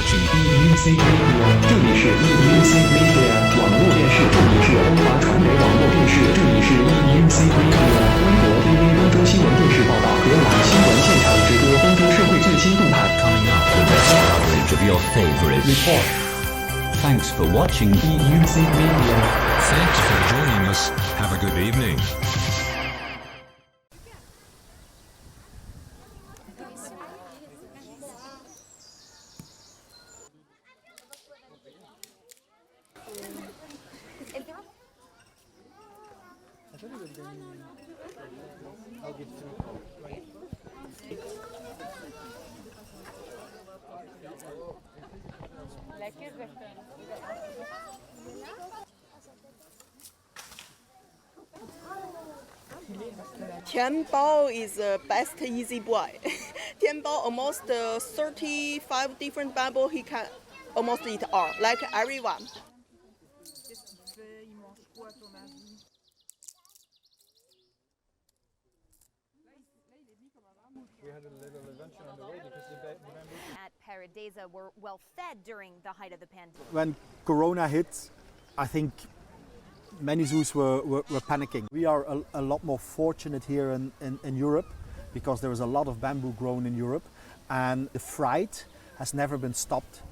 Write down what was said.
watching EUCMedia，这里是 EUCMedia 网络电视，这里是欧华传媒网络电视，这里是 EUCMedia 微博、TV、欧洲新闻电视报道和网新闻现场直播欧洲社会最新动态。coming up the best coverage of your favorite Report. Thanks for watching EUCMedia. Thanks for joining us. Have a good evening. Tianbao is the best easy boy. Tianbao almost 35 different bamboo he can almost eat all, like everyone. We had a little adventure on the way because the bamboo. At Pairi Daiza were well fed during the height of the pandemic. When Corona hit, I think many zoos were panicking. We are a lot more fortunate here in Europe because there is a lot of bamboo grown in Europe and the fright has never been stopped.